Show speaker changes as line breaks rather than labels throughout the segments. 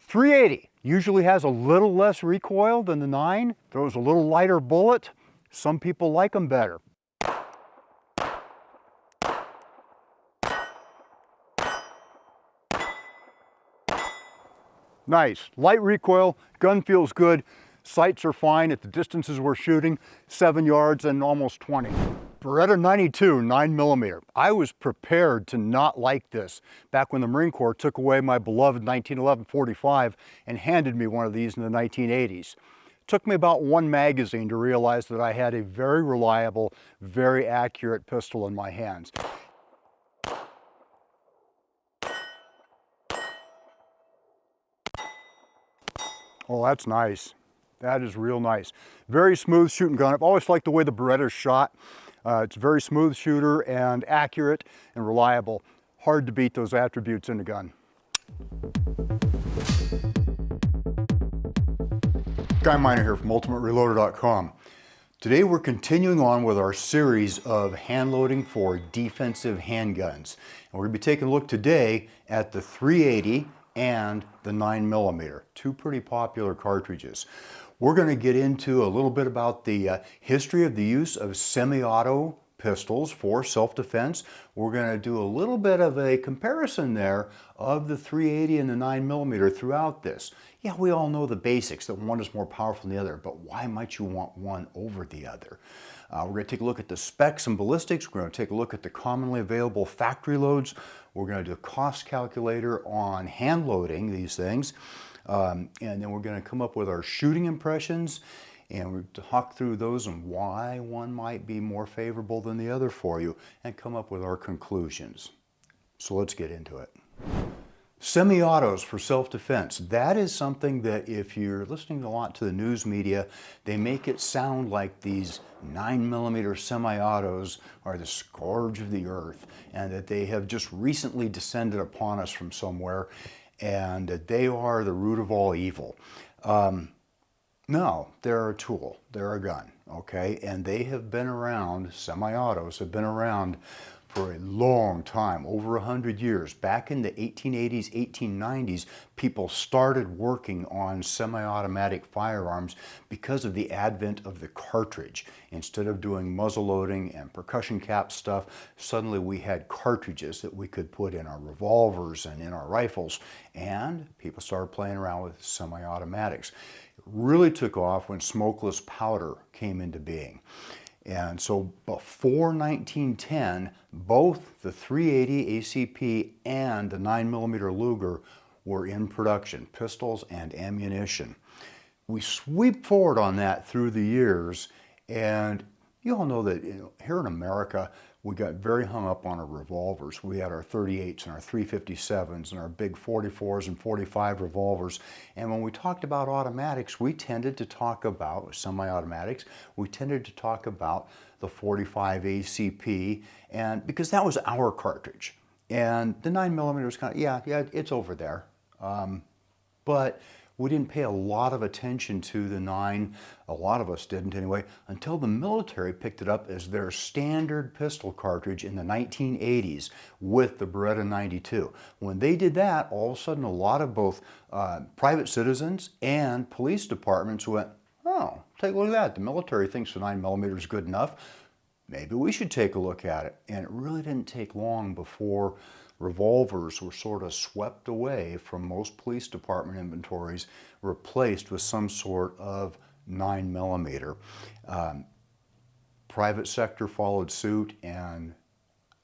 .380 usually has a little less recoil than the 9, throws a little lighter bullet. Some people like them better. Nice, light recoil, gun feels good, sights are fine at the distances we're shooting, 7 yards and almost 20. Beretta 92 9mm. I was prepared to not like this back when the Marine Corps took away my beloved 1911 45 and handed me one of these in the 1980s. It took me about one magazine to realize that I had a very reliable, very accurate pistol in my hands. Oh, that's nice. That is real nice. Very smooth shooting gun. I've always liked the way the Beretta's shot. It's a very smooth shooter and accurate and reliable. Hard to beat those attributes in a gun. Guy Miner here from UltimateReloader.com. Today we're continuing on with our series of hand loading for defensive handguns. And we're going to be taking a look today at the 380 and the 9mm, two pretty popular cartridges. We're going to get into a little bit about the history of the use of semi-auto pistols for self-defense. We're going to do a little bit of a comparison there of the 380 and the 9mm throughout this. Yeah, we all know the basics, that one is more powerful than the other, but why might you want one over the other? We're going to take a look at the specs and ballistics. We're going to take a look at the commonly available factory loads. We're going to do a cost calculator on hand loading these things. And then we're going to come up with our shooting impressions, and we'll talk through those and why one might be more favorable than the other for you, and come up with our conclusions. So let's get into it. Semi-autos for self-defense. That is something that if you're listening a lot to the news media, they make it sound like these 9mm semi-autos are the scourge of the earth and that they have just recently descended upon us from somewhere and that they are the root of all evil. No, they're a tool, they're a gun, okay? And they have been around, semi-autos have been around for a long time, over 100 years. Back in the 1880s, 1890s, people started working on semi-automatic firearms because of the advent of the cartridge. Instead of doing muzzle loading and percussion cap stuff, suddenly we had cartridges that we could put in our revolvers and in our rifles, and people started playing around with semi-automatics. It really took off when smokeless powder came into being. And so before 1910, both the 380 ACP and the 9mm Luger were in production, pistols and ammunition. We sweep forward on that through the years, and you all know that here in America, we got very hung up on our revolvers. We had our 38s and our 357s and our big 44s and 45 revolvers. And when we talked about automatics, we tended to talk about semi-automatics. We tended to talk about the 45 ACP, and because that was our cartridge. And the 9mm was kind of, yeah, it's over there. But we didn't pay a lot of attention to the 9, a lot of us didn't anyway, until the military picked it up as their standard pistol cartridge in the 1980s with the Beretta 92. When they did that, all of a sudden a lot of both private citizens and police departments went, oh, take a look at that. The military thinks the 9mm is good enough. Maybe we should take a look at it. And it really didn't take long before revolvers were sort of swept away from most police department inventories, replaced with some sort of 9mm. Private sector followed suit, and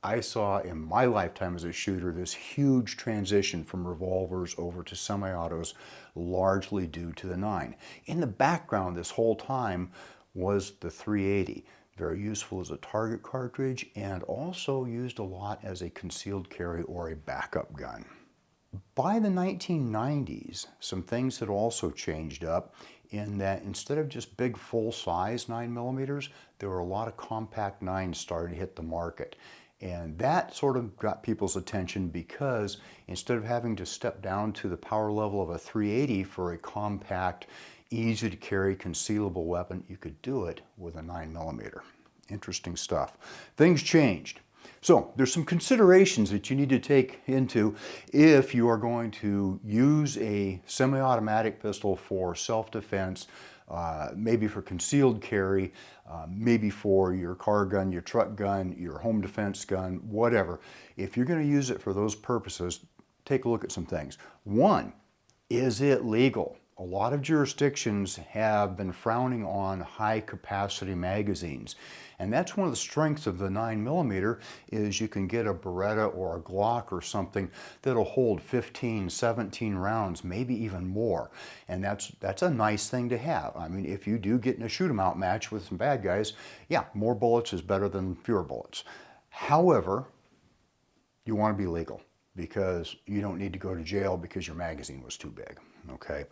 I saw in my lifetime as a shooter this huge transition from revolvers over to semi-autos, largely due to the 9. In the background this whole time was the 380. Very useful as a target cartridge and also used a lot as a concealed carry or a backup gun. By the 1990s, some things had also changed up in that instead of just big full-size 9mm, there were a lot of compact 9s starting to hit the market. And that sort of got people's attention because instead of having to step down to the power level of a 380 for a compact, easy to carry, concealable weapon, you could do it with a 9mm. Interesting stuff. Things changed. So there's some considerations that you need to take into if you are going to use a semi-automatic pistol for self-defense, maybe for concealed carry, maybe for your car gun, your truck gun, your home defense gun, whatever. If you're going to use it for those purposes, take a look at some things. One, is it legal? A lot of jurisdictions have been frowning on high capacity magazines. And that's one of the strengths of the 9mm is you can get a Beretta or a Glock or something that'll hold 15, 17 rounds, maybe even more. And that's a nice thing to have. I mean, if you do get in a shoot 'em out match with some bad guys, yeah, more bullets is better than fewer bullets. However, you want to be legal, because you don't need to go to jail because your magazine was too big, okay?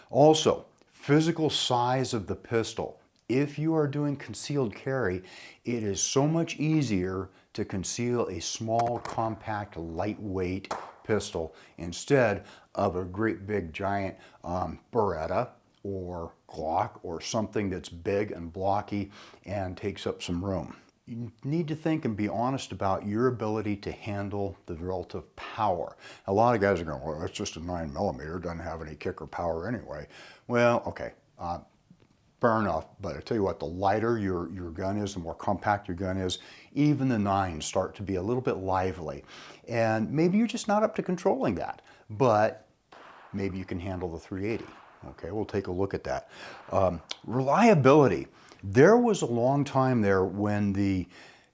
Also, physical size of the pistol. If you are doing concealed carry, it is so much easier to conceal a small, compact, lightweight pistol instead of a great big giant Beretta or Glock or something that's big and blocky and takes up some room. You need to think and be honest about your ability to handle the relative power. A lot of guys are going, well, that's just a 9mm, doesn't have any kick or power anyway. Well, okay, fair enough, but I tell you what, the lighter your gun is, the more compact your gun is, even the 9s start to be a little bit lively. And maybe you're just not up to controlling that, but maybe you can handle the 380. Okay, we'll take a look at that. Reliability. There was a long time there when the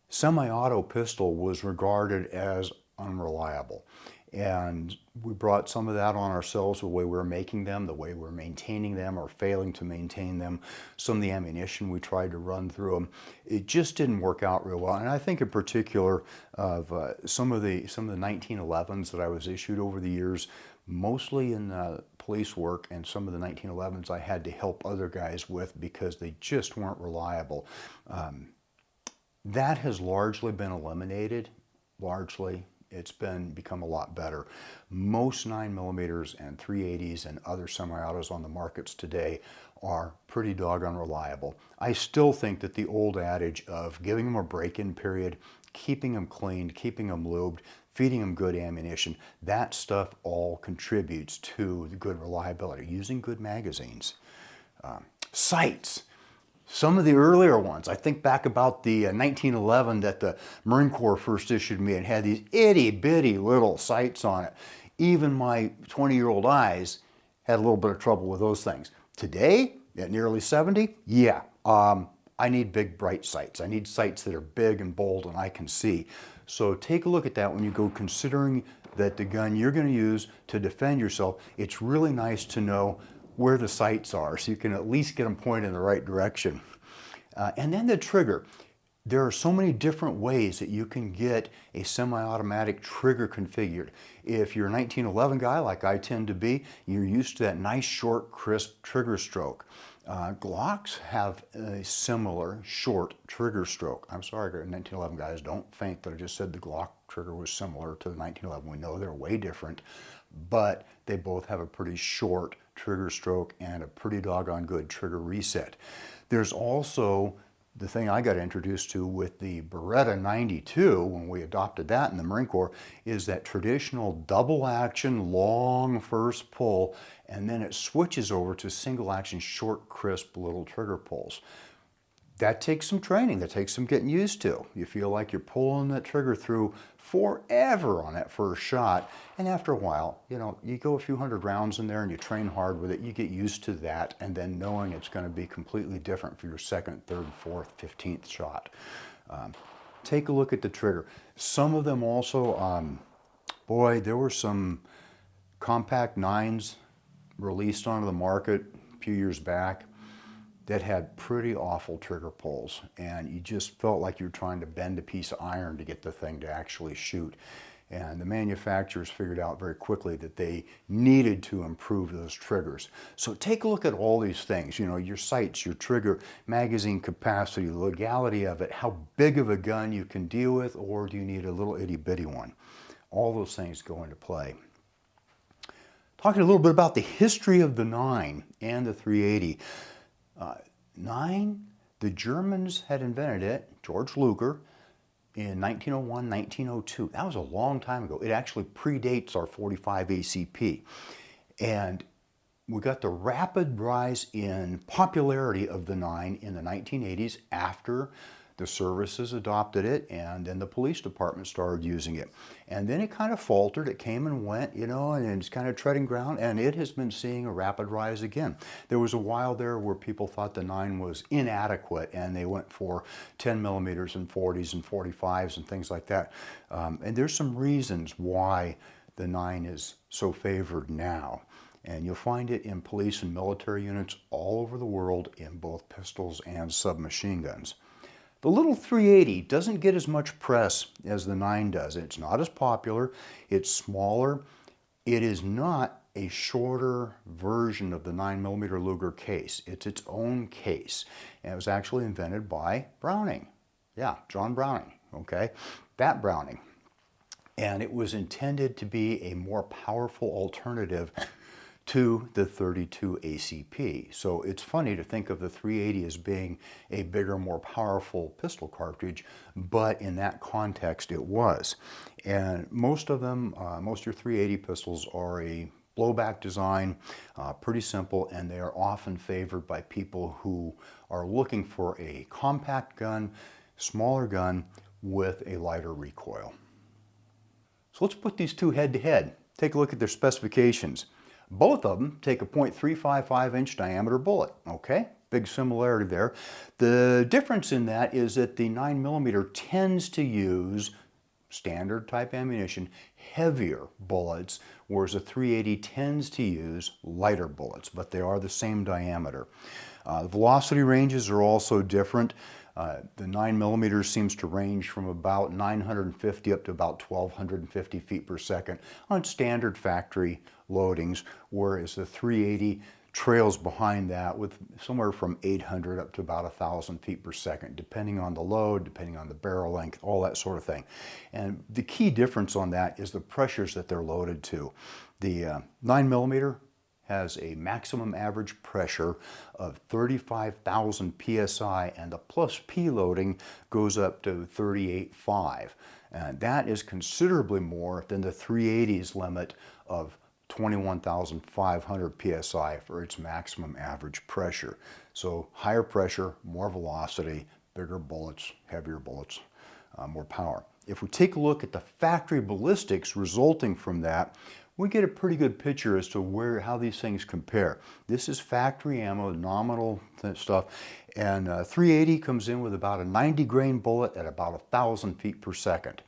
semi-auto pistol was regarded as unreliable. And we brought some of that on ourselves, the way we're making them, the way we're maintaining them or failing to maintain them. Some of the ammunition we tried to run through them, it just didn't work out real well. And I think in particular of some of the 1911s that I was issued over the years, mostly in police work, and some of the 1911s I had to help other guys with because they just weren't reliable. That has largely been eliminated, largely. It's become a lot better. Most 9mm and 380s and other semi-autos on the markets today are pretty doggone reliable. I still think that the old adage of giving them a break-in period, keeping them cleaned, keeping them lubed, feeding them good ammunition, that stuff all contributes to the good reliability. Using good magazines. Sights. Some of the earlier ones, I think back about the 1911 that the Marine Corps first issued me, and had these itty-bitty little sights on it. Even my 20-year-old eyes had a little bit of trouble with those things. Today, at nearly 70, yeah, I need big, bright sights. I need sights that are big and bold and I can see. So take a look at that when you go considering that the gun you're going to use to defend yourself. It's really nice to know where the sights are so you can at least get them pointed in the right direction. And then the trigger. There are so many different ways that you can get a semi-automatic trigger configured. If you're a 1911 guy like I tend to be, you're used to that nice, short, crisp trigger stroke. Glocks have a similar short trigger stroke. I'm sorry, 1911 guys, don't think that I just said the Glock trigger was similar to the 1911. We know they're way different, but they both have a pretty short trigger stroke and a pretty doggone good trigger reset. There's also the thing I got introduced to with the Beretta 92 when we adopted that in the Marine Corps is that traditional double action long first pull, and then it switches over to single action short crisp little trigger pulls. That takes some training, that takes some getting used to. You feel like you're pulling that trigger through forever on that first shot, and after a while, you know, you go a few hundred rounds in there and you train hard with it, you get used to that, and then knowing it's going to be completely different for your second, third, fourth, 15th shot. Take a look at the trigger. Some of them also, boy, there were some compact 9s released onto the market a few years back that had pretty awful trigger pulls, and you just felt like you were trying to bend a piece of iron to get the thing to actually shoot. And the manufacturers figured out very quickly that they needed to improve those triggers. So take a look at all these things, you know, your sights, your trigger, magazine capacity, the legality of it, how big of a gun you can deal with, or do you need a little itty bitty one? All those things go into play. Talking a little bit about the history of the 9 and the 380. 9, the Germans had invented it, George Luger, in 1901, 1902. That was a long time ago. It actually predates our 45 ACP. And we got the rapid rise in popularity of the 9 in the 1980s after the services adopted it, and then the police department started using it. And then it kind of faltered. It came and went, you know, and it's kind of treading ground, and it has been seeing a rapid rise again. There was a while there where people thought the 9 was inadequate, and they went for 10 millimeters and 40s and 45s and things like that. And there's some reasons why the 9 is so favored now. And you'll find it in police and military units all over the world in both pistols and submachine guns. The little 380 doesn't get as much press as the 9 does. It's not as popular. It's smaller. It is not a shorter version of the 9mm Luger case. It's its own case. And it was actually invented by Browning. Yeah, John Browning, okay? That Browning. And it was intended to be a more powerful alternative to the 32 ACP. So it's funny to think of the 380 as being a bigger, more powerful pistol cartridge, but in that context it was. And most of them, most of your 380 pistols are a blowback design, pretty simple, and they are often favored by people who are looking for a compact gun, smaller gun with a lighter recoil. So let's put these two head to head. Take a look at their specifications. Both of them take a .355 inch diameter bullet, okay? Big similarity there. The difference in that is that the 9mm tends to use standard type ammunition, heavier bullets, whereas the 380 tends to use lighter bullets, but they are the same diameter. The velocity ranges are also different. The 9mm seems to range from about 950 up to about 1250 feet per second on standard factory loadings, whereas the 380 trails behind that with somewhere from 800 up to about 1,000 feet per second, depending on the load, depending on the barrel length, all that sort of thing. And the key difference on that is the pressures that they're loaded to. The 9mm has a maximum average pressure of 35,000 psi, and the plus P loading goes up to 38.5. And that is considerably more than the 380's limit of 21,500 psi for its maximum average pressure. So higher pressure, more velocity, bigger bullets, heavier bullets, more power. If we take a look at the factory ballistics resulting from that, we get a pretty good picture as to how these things compare. This is factory ammo, nominal stuff, and 380 comes in with about a 90 grain bullet at about 1,000 feet per second.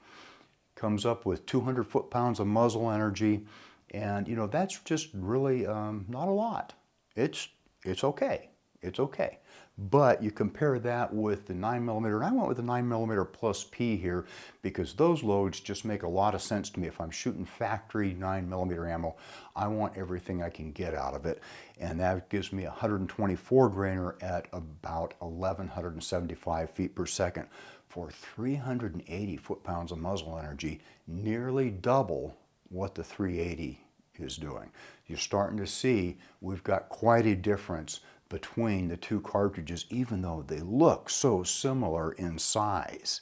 Comes up with 200 foot-pounds of muzzle energy, and you know, that's just really not a lot. It's okay. It's okay. But you compare that with the 9mm, and I went with the 9mm plus P here because those loads just make a lot of sense to me. If I'm shooting factory 9mm ammo, I want everything I can get out of it. And that gives me a 124 grainer at about 1,175 feet per second for 380 foot-pounds of muzzle energy, nearly double what the 380 is doing. You're starting to see we've got quite a difference between the two cartridges, even though they look so similar in size.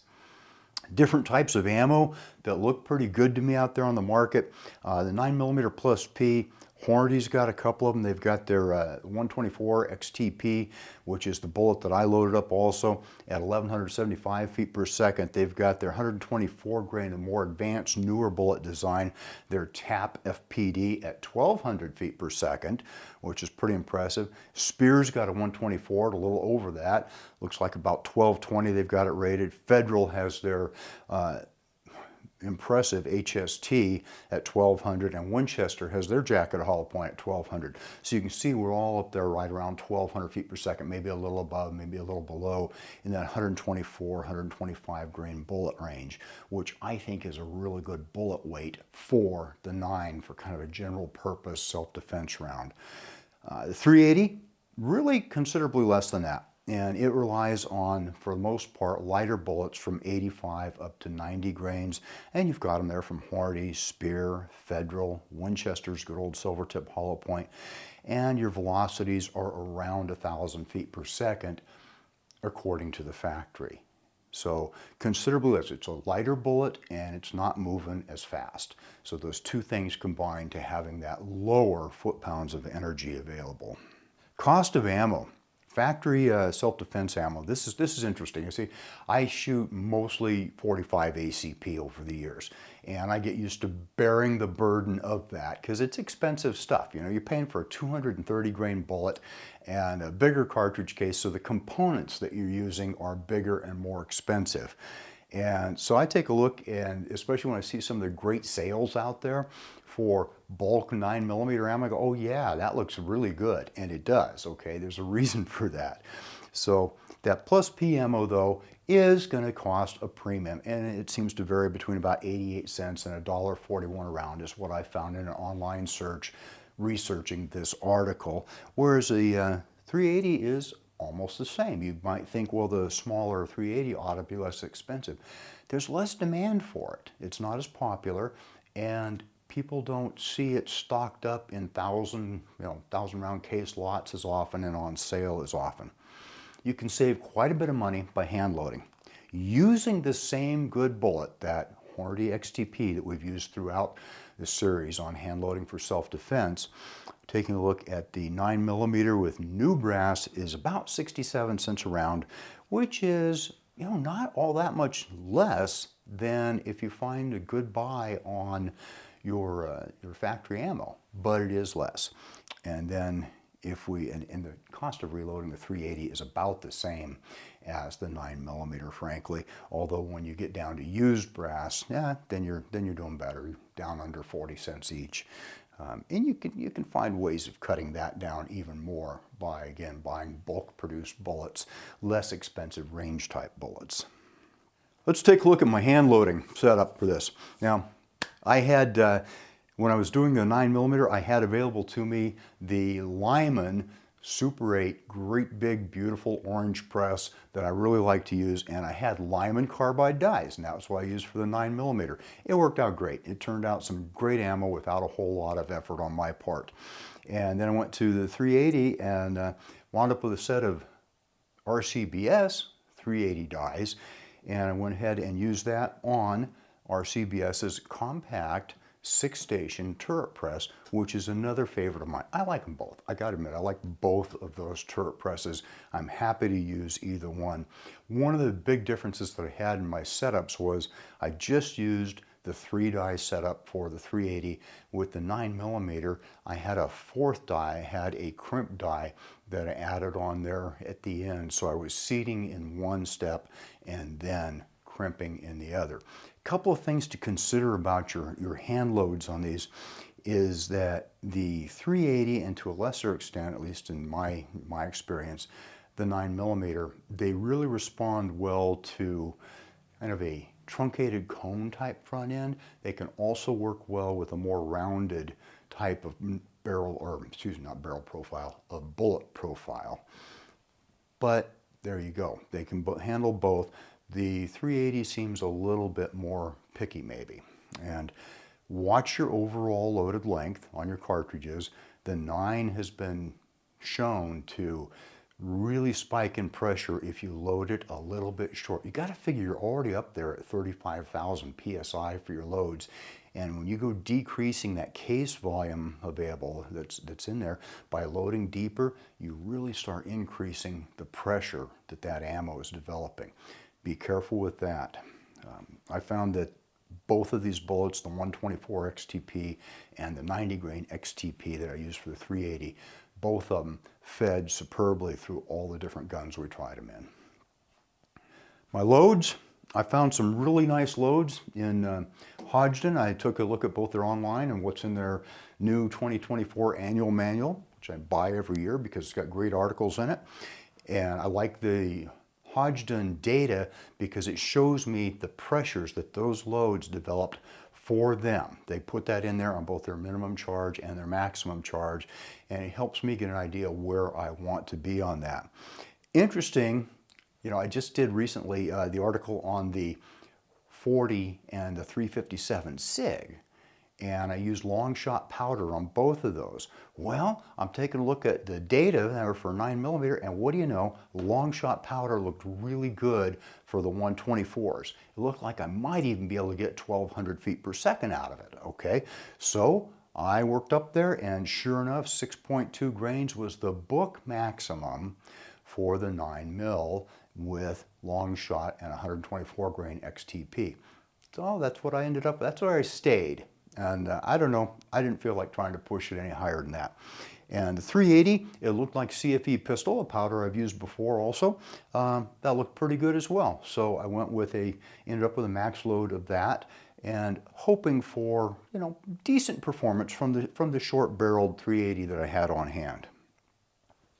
Different types of ammo that look pretty good to me out there on the market. The 9mm plus P, Hornady's got a couple of them. They've got their 124 XTP, which is the bullet that I loaded up also at 1,175 feet per second. They've got their 124 grain, the more advanced, newer bullet design, their TAP FPD at 1,200 feet per second, which is pretty impressive. Spear's got a 124, a little over that. Looks like about 1,220 they've got it rated. Federal has their impressive HST at 1,200, and Winchester has their jacket hollow point at 1,200. So you can see we're all up there right around 1,200 feet per second, maybe a little above, maybe a little below in that 124, 125 grain bullet range, which I think is a really good bullet weight for the 9 for kind of a general purpose self-defense round. The 380, really considerably less than that. And it relies on, for the most part, lighter bullets from 85 up to 90 grains. And you've got them there from Hornady, Spear, Federal, Winchester's good old silver tip hollow point. And your velocities are around 1,000 feet per second, according to the factory. So considerably less. It's a lighter bullet and it's not moving as fast. So those two things combine to having that lower foot-pounds of energy available. Cost of ammo. Factory self-defense ammo. This is interesting. You see, I shoot mostly 45 ACP over the years, and I get used to bearing the burden of that because it's expensive stuff. You know, you're paying for a 230 grain bullet and a bigger cartridge case, so the components that you're using are bigger and more expensive. And so I take a look, and especially when I see some of the great sales out there for bulk 9mm ammo, I go, oh yeah, that looks really good. And it does, okay? There's a reason for that. So that plus P ammo, though, is going to cost a premium, and it seems to vary between about 88 cents and $1.41 a round is what I found in an online search researching this article, whereas the 380 is almost the same. You might think, well, the smaller 380 ought to be less expensive. There's less demand for it. It's not as popular, and people don't see it stocked up in 1,000 round case lots as often and on sale as often. You can save quite a bit of money by hand loading. Using the same good bullet, that Hornady XTP that we've used throughout the series on hand loading for self-defense, taking a look at the 9mm with new brass is about 67 cents a round, which is, you know, not all that much less than if you find a good buy on your factory ammo, but it is less. And then if we, and the cost of reloading the 380 is about the same as the 9mm, frankly. Although when you get down to used brass, yeah, then you're doing better, down under 40 cents each. And you can find ways of cutting that down even more by, again, buying bulk produced bullets, less expensive range type bullets. Let's take a look at my hand loading setup for this. Now, I had, when I was doing the 9mm, I had available to me the Lyman Super 8 great big beautiful orange press that I really like to use, and I had Lyman carbide dies, and that's what I used for the 9mm. It worked out great. It turned out some great ammo without a whole lot of effort on my part. And then I went to the 380 and wound up with a set of RCBS 380 dies, and I went ahead and used that on RCBS's compact 6-station turret press, which is another favorite of mine. I like them both. I gotta admit, I like both of those turret presses. I'm happy to use either one. One of the big differences that I had in my setups was I just used the 3-die setup for the 380. With the 9mm, I had a 4th die. I had a crimp die that I added on there at the end, so I was seating in one step and then crimping in the other. Couple of things to consider about your hand loads on these is that the 380, and to a lesser extent, at least in my experience, the 9mm, they really respond well to kind of a truncated cone type front end. They can also work well with a more rounded type of barrel, or excuse me, not barrel profile, a bullet profile. But there you go. They can handle both. The 380 seems a little bit more picky maybe. And watch your overall loaded length on your cartridges. The 9 has been shown to really spike in pressure if you load it a little bit short. You got to figure you're already up there at 35,000 PSI for your loads. And when you go decreasing that case volume available that's in there by loading deeper, you really start increasing the pressure that ammo is developing. Be careful with that. I found that both of these bullets, the 124 XTP and the 90 grain XTP that I used for the 380, both of them fed superbly through all the different guns we tried them in. My loads, I found some really nice loads in Hodgdon. I took a look at both their online and what's in their new 2024 annual manual, which I buy every year because it's got great articles in it. And I like the Hodgdon data because it shows me the pressures that those loads developed for them. They put that in there on both their minimum charge and their maximum charge, and it helps me get an idea where I want to be on that. Interesting, you know, I just did recently the article on the 40 and the 357 SIG, and I used long shot powder on both of those. Well, I'm taking a look at the data that were for 9mm, and what do you know, long shot powder looked really good for the 124s. It looked like I might even be able to get 1200 feet per second out of it, okay? So I worked up there, and sure enough, 6.2 grains was the book maximum for the 9mm with long shot and 124 grain XTP. So that's what I ended up, that's where I stayed. And I don't know, I didn't feel like trying to push it any higher than that. And the 380, it looked like CFE pistol, a powder I've used before also. That looked pretty good as well. So I went with ended up with a max load of that, and hoping for, you know, decent performance from the short barreled 380 that I had on hand.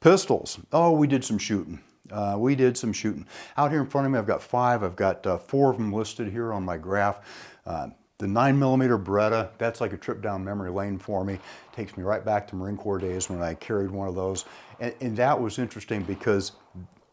Pistols, oh, we did some shooting. We did some shooting. Out here in front of me, I've got 5. I've got 4 of them listed here on my graph. The 9mm Beretta, that's like a trip down memory lane for me. Takes me right back to Marine Corps days when I carried one of those. And that was interesting because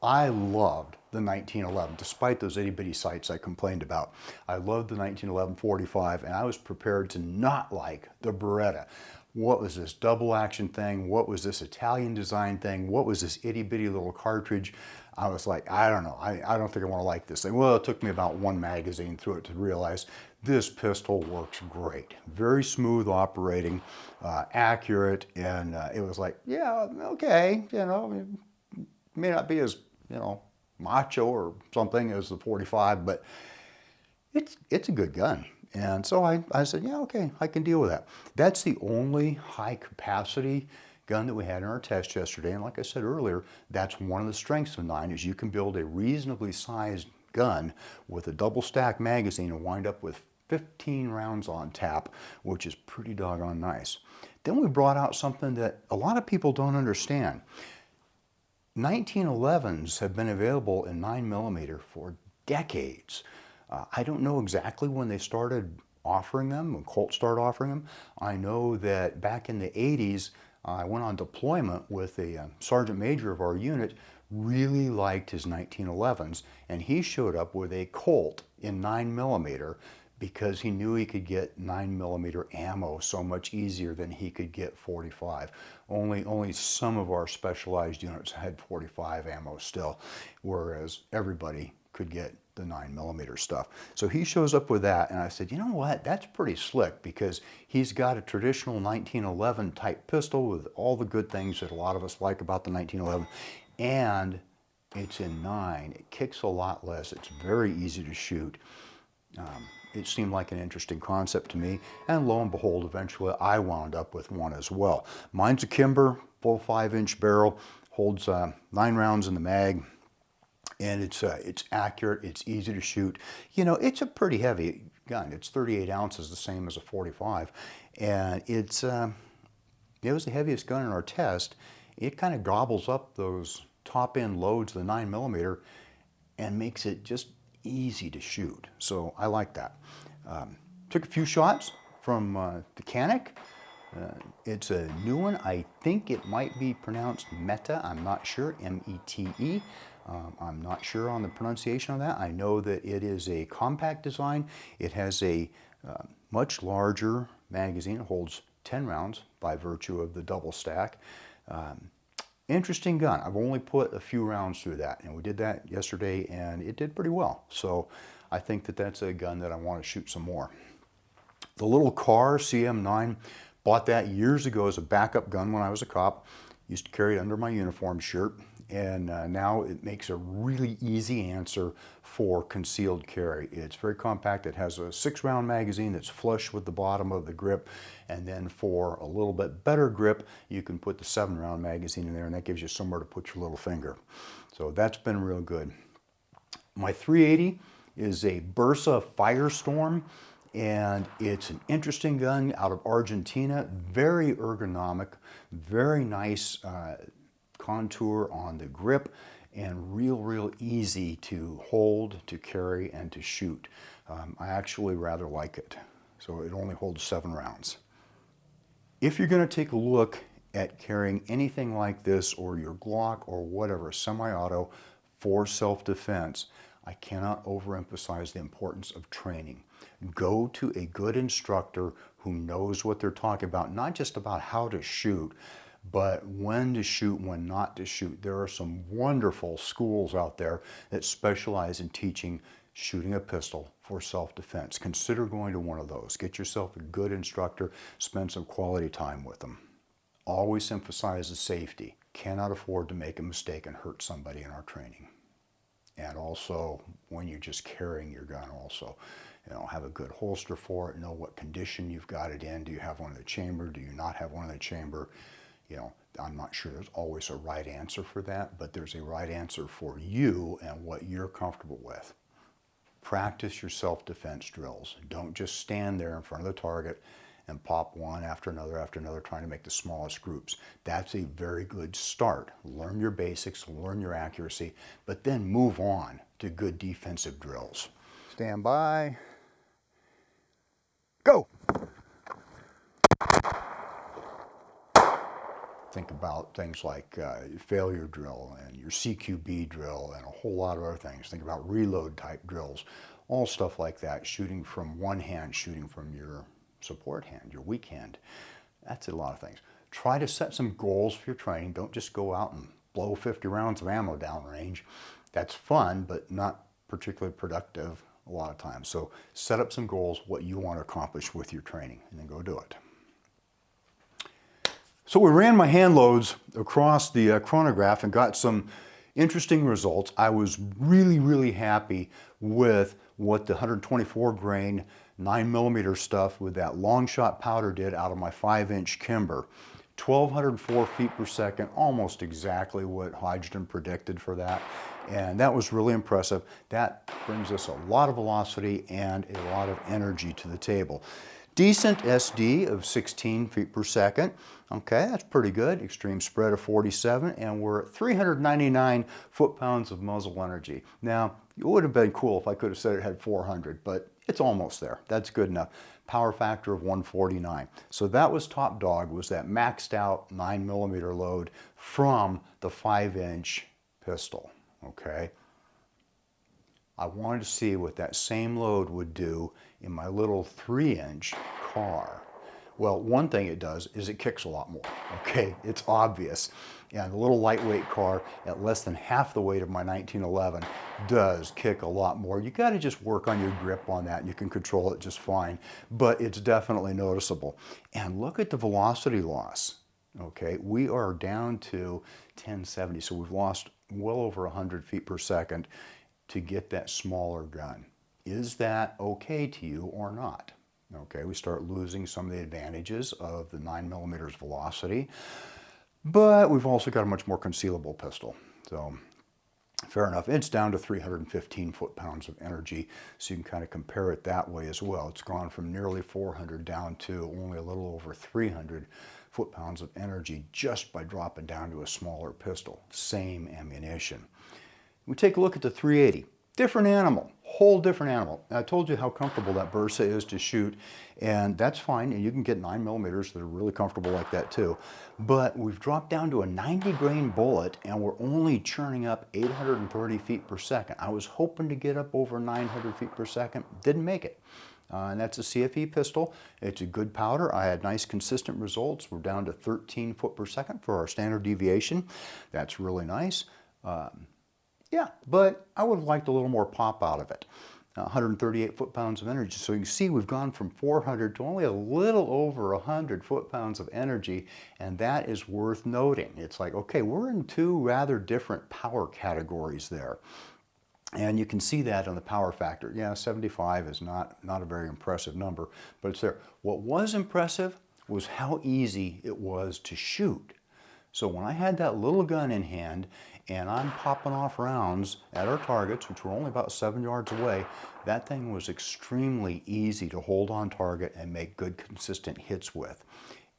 I loved the 1911, despite those itty-bitty sights I complained about. I loved the 1911 45, and I was prepared to not like the Beretta. What was this double action thing? What was this Italian design thing? What was this itty-bitty little cartridge? I was like, I don't know. I don't think I want to like this thing. Well, it took me about 1 magazine through it to realize this pistol works great. Very smooth operating, accurate, and it was like, yeah, okay, you know, it may not be as, you know, macho or something as the 45, but it's a good gun. And so I said, yeah, okay, I can deal with that. That's the only high capacity gun that we had in our test yesterday. And like I said earlier, that's one of the strengths of 9 is you can build a reasonably sized gun with a double stack magazine and wind up with 15 rounds on tap, which is pretty doggone nice. Then we brought out something that a lot of people don't understand. 1911s have been available in 9mm for decades. I don't know exactly when they started offering them, when Colt started offering them. I know that back in the 80s, I went on deployment with a sergeant major of our unit, really liked his 1911s, and he showed up with a Colt in 9mm because he knew he could get 9mm ammo so much easier than he could get 45. Only some of our specialized units had 45 ammo still, whereas everybody could get the 9mm stuff. So he shows up with that, and I said, you know what, that's pretty slick because he's got a traditional 1911 type pistol with all the good things that a lot of us like about the 1911, and it's in 9. It kicks a lot less. It's very easy to shoot. It seemed like an interesting concept to me, and lo and behold, eventually I wound up with one as well. Mine's a Kimber, full 5-inch barrel, holds 9 rounds in the mag, and it's accurate, it's easy to shoot. You know, it's a pretty heavy gun. It's 38 ounces, the same as a 45, and it was the heaviest gun in our test. It kind of gobbles up those top-end loads of the 9mm and makes it just easy to shoot. So I like that. Took a few shots from the Canic. It's a new one. I think it might be pronounced Meta. I'm not sure. M-E-T-E. I'm not sure on the pronunciation of that. I know that it is a compact design. It has a much larger magazine. It holds 10 rounds by virtue of the double stack. Interesting gun. I've only put a few rounds through that, and we did that yesterday, and it did pretty well. So I think that that's a gun that I want to shoot some more. The little Car CM9, bought that years ago as a backup gun when I was a cop. Used to carry it under my uniform shirt, and now it makes a really easy answer for concealed carry. It's very compact. It has a 6-round magazine that's flush with the bottom of the grip, and then for a little bit better grip, you can put the 7-round magazine in there, and that gives you somewhere to put your little finger. So that's been real good. My 380 is a Bursa Firestorm, and it's an interesting gun out of Argentina. Very ergonomic, very nice contour on the grip, and real easy to hold, to carry, and to shoot. I actually rather like it. So it only holds 7 rounds. If you're going to take a look at carrying anything like this, or your Glock, or whatever, semi-auto for self-defense, I cannot overemphasize the importance of training. Go to a good instructor who knows what they're talking about, not just about how to shoot, but when to shoot, when not to shoot. There are some wonderful schools out there that specialize in teaching shooting a pistol for self-defense. Consider going to one of those. Get yourself a good instructor, spend some quality time with them. Always emphasize the safety. Cannot afford to make a mistake and hurt somebody in our training. And also, when you're just carrying your gun also, have a good holster for it, know what condition you've got it in. Do you have one in the chamber? Do you not have one in the chamber? I'm not sure there's always a right answer for that, but there's a right answer for you and what you're comfortable with. Practice your self-defense drills. Don't just stand there in front of the target and pop one after another, trying to make the smallest groups. That's a very good start. Learn your basics, learn your accuracy, but then move on to good defensive drills. Stand by. Go! Think about things like failure drill and your CQB drill and a whole lot of other things. Think about reload type drills, all stuff like that. Shooting from one hand, shooting from your support hand, your weak hand. That's a lot of things. Try to set some goals for your training. Don't just go out and blow 50 rounds of ammo downrange. That's fun, but not particularly productive a lot of times. So set up some goals, what you want to accomplish with your training, and then go do it. So we ran my hand loads across the chronograph and got some interesting results. I was really happy with what the 124 grain 9mm stuff with that long shot powder did out of my 5-inch Kimber. 1,204 feet per second, almost exactly what Hodgdon predicted for that. And that was really impressive. That brings us a lot of velocity and a lot of energy to the table. Decent SD of 16 feet per second. Okay, that's pretty good. Extreme spread of 47, and we're at 399 foot-pounds of muzzle energy. Now, it would have been cool if I could have said it had 400, but it's almost there. That's good enough. Power factor of 149. So that was top dog, was that maxed out 9mm load from the 5-inch pistol, okay? I wanted to see what that same load would do in my little 3-inch car. Well, one thing it does is it kicks a lot more, okay? It's obvious. And the little lightweight car at less than half the weight of my 1911 does kick a lot more. You got to just work on your grip on that. You can control it just fine, but it's definitely noticeable. And look at the velocity loss, okay? We are down to 1070, so we've lost well over 100 feet per second to get that smaller gun. Is that okay to you or not? Okay, we start losing some of the advantages of the 9mm velocity, but we've also got a much more concealable pistol. So fair enough. It's down to 315 foot-pounds of energy, so you can kind of compare it that way as well. It's gone from nearly 400 down to only a little over 300 foot-pounds of energy just by dropping down to a smaller pistol. Same ammunition. We take a look at the 380. Different animal, whole different animal. I told you how comfortable that Bursa is to shoot, and that's fine, and you can get 9mm that are really comfortable like that too. But we've dropped down to a 90 grain bullet, and we're only churning up 830 feet per second. I was hoping to get up over 900 feet per second, didn't make it. And that's a CFE pistol. It's a good powder. I had nice consistent results. We're down to 13 foot per second for our standard deviation. That's really nice. Yeah, but I would have liked a little more pop out of it. 138 foot-pounds of energy. So you can see we've gone from 400 to only a little over 100 foot-pounds of energy, and that is worth noting. It's like, okay, we're in two rather different power categories there. And you can see that on the power factor. Yeah, 75 is not a very impressive number, but it's there. What was impressive was how easy it was to shoot. So when I had that little gun in hand and I'm popping off rounds at our targets, which were only about 7 yards away, that thing was extremely easy to hold on target and make good, consistent hits with.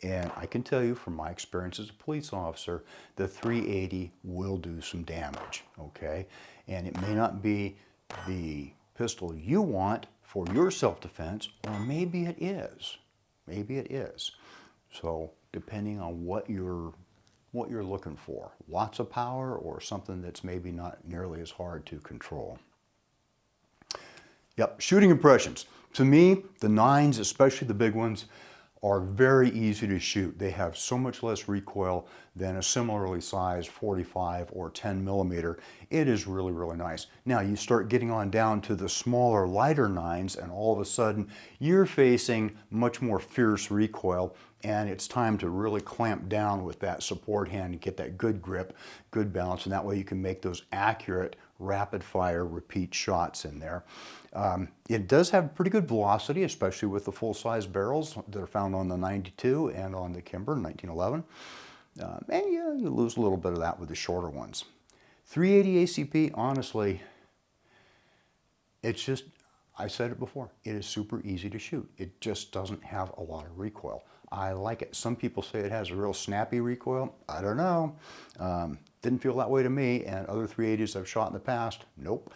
And I can tell you from my experience as a police officer, the 380 will do some damage, okay? And it may not be the pistol you want for your self-defense, or maybe it is. Maybe it is. So depending on what you're looking for, lots of power or something that's maybe not nearly as hard to control. Yep, shooting impressions. To me, the 9s, especially the big ones, are very easy to shoot. They have so much less recoil than a similarly sized 45 or 10 millimeter. It is really, really nice. Now you start getting on down to the smaller, lighter 9s, and all of a sudden you're facing much more fierce recoil, and it's time to really clamp down with that support hand and get that good grip, good balance, and that way you can make those accurate, rapid fire repeat shots in there. It does have pretty good velocity, especially with the full-size barrels that are found on the 92 and on the Kimber 1911. And yeah, you lose a little bit of that with the shorter ones. 380 ACP, honestly, it's just, I said it before, it is super easy to shoot. It just doesn't have a lot of recoil. I like it. Some people say it has a real snappy recoil. I don't know. Didn't feel that way to me, and other 380s I've shot in the past, nope.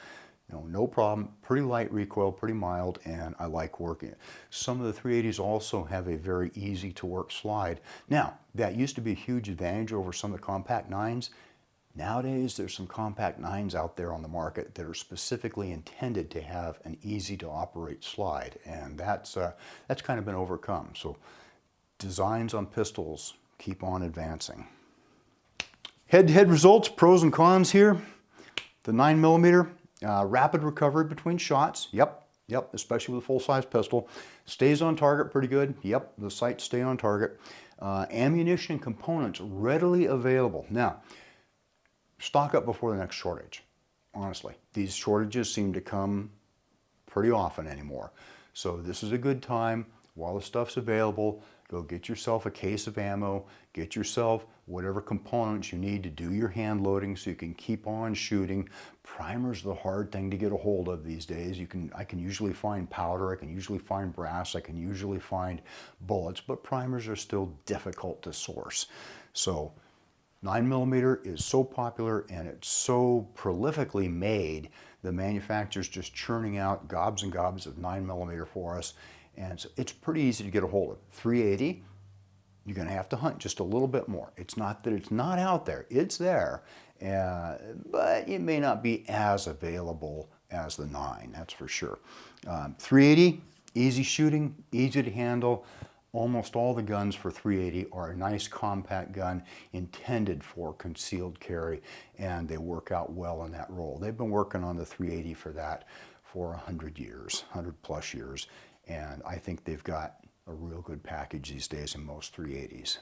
No problem. Pretty light recoil, pretty mild, and I like working it. Some of the 380s also have a very easy to work slide. Now, that used to be a huge advantage over some of the compact 9s. Nowadays, there's some compact 9s out there on the market that are specifically intended to have an easy to operate slide, and that's kind of been overcome. So designs on pistols keep on advancing. Head-to-head results, pros and cons here. The 9mm, rapid recovery between shots. Yep, especially with a full-size pistol. Stays on target pretty good. Yep, the sights stay on target. Ammunition and components readily available. Now, stock up before the next shortage. Honestly, these shortages seem to come pretty often anymore. So this is a good time while the stuff's available. Go get yourself a case of ammo, get yourself whatever components you need to do your hand loading so you can keep on shooting. Primer's the hard thing to get a hold of these days. I can usually find powder, I can usually find brass, I can usually find bullets, but primers are still difficult to source. So 9mm is so popular and it's so prolifically made, the manufacturer's just churning out gobs and gobs of 9mm for us. And so it's pretty easy to get a hold of. 380, you're going to have to hunt just a little bit more. It's not that it's not out there. It's there, but it may not be as available as the 9, that's for sure. 380, easy shooting, easy to handle. Almost all the guns for 380 are a nice compact gun intended for concealed carry, and they work out well in that role. They've been working on the 380 for that for 100 years, 100 plus years. And I think they've got a real good package these days in most 380s.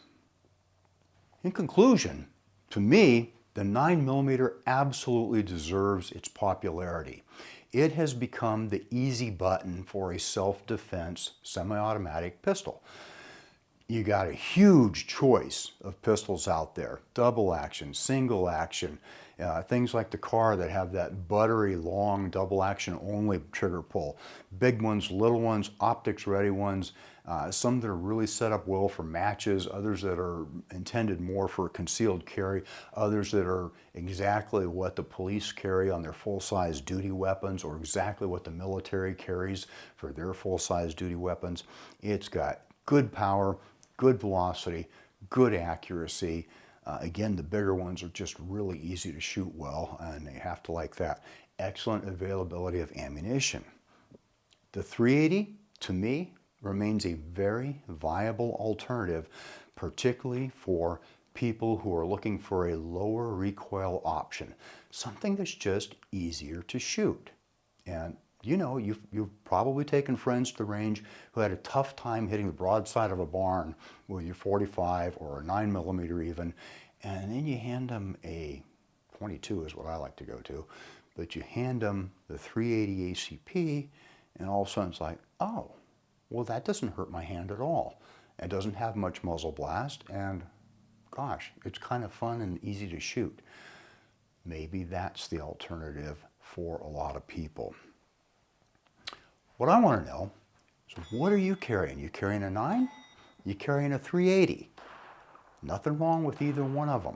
In conclusion, to me, the 9mm absolutely deserves its popularity. It has become the easy button for a self-defense semi-automatic pistol. You got a huge choice of pistols out there. Double action, single action, things like the car that have that buttery, long, double action only trigger pull. Big ones, little ones, optics ready ones, some that are really set up well for matches, others that are intended more for concealed carry, others that are exactly what the police carry on their full-size duty weapons or exactly what the military carries for their full-size duty weapons. It's got good power, good velocity, good accuracy. Again, the bigger ones are just really easy to shoot well, and they have to like that. Excellent availability of ammunition. The 380, to me, remains a very viable alternative, particularly for people who are looking for a lower recoil option, something that's just easier to shoot. And you know, you've probably taken friends to the range who had a tough time hitting the broadside of a barn with your 45 or a 9mm even, and then you hand them a 22 is what I like to go to, but you hand them the 380 ACP, and all of a sudden it's like, oh, well that doesn't hurt my hand at all. It doesn't have much muzzle blast, and gosh, it's kind of fun and easy to shoot. Maybe that's the alternative for a lot of people. What I want to know is, what are you carrying? You carrying a 9? You carrying a 380? Nothing wrong with either one of them.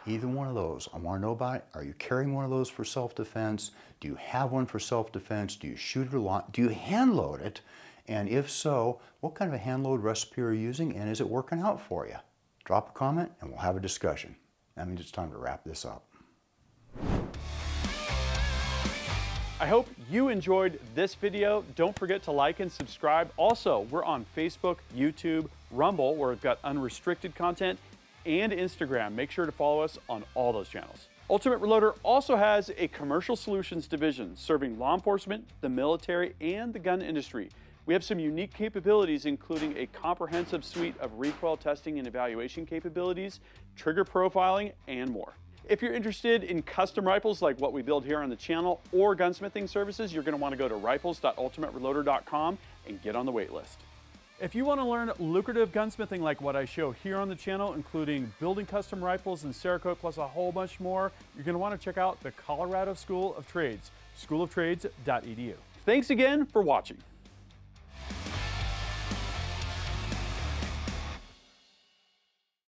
Either one of those. I want to know about it. Are you carrying one of those for self-defense? Do you have one for self-defense? Do you shoot it a lot? Do you hand load it? And if so, what kind of a hand load recipe are you using, and is it working out for you? Drop a comment and we'll have a discussion. That means it's time to wrap this up.
I hope you enjoyed this video. Don't forget to like and subscribe. Also, we're on Facebook, YouTube, Rumble, where we've got unrestricted content, and Instagram. Make sure to follow us on all those channels. Ultimate Reloader also has a commercial solutions division serving law enforcement, the military, and the gun industry. We have some unique capabilities, including a comprehensive suite of recoil testing and evaluation capabilities, trigger profiling, and more. If you're interested in custom rifles like what we build here on the channel or gunsmithing services, you're going to want to go to rifles.ultimatereloader.com and get on the wait list. If you want to learn lucrative gunsmithing like what I show here on the channel, including building custom rifles and Cerakote plus a whole bunch more, you're going to want to check out the Colorado School of Trades, schooloftrades.edu. Thanks again for watching.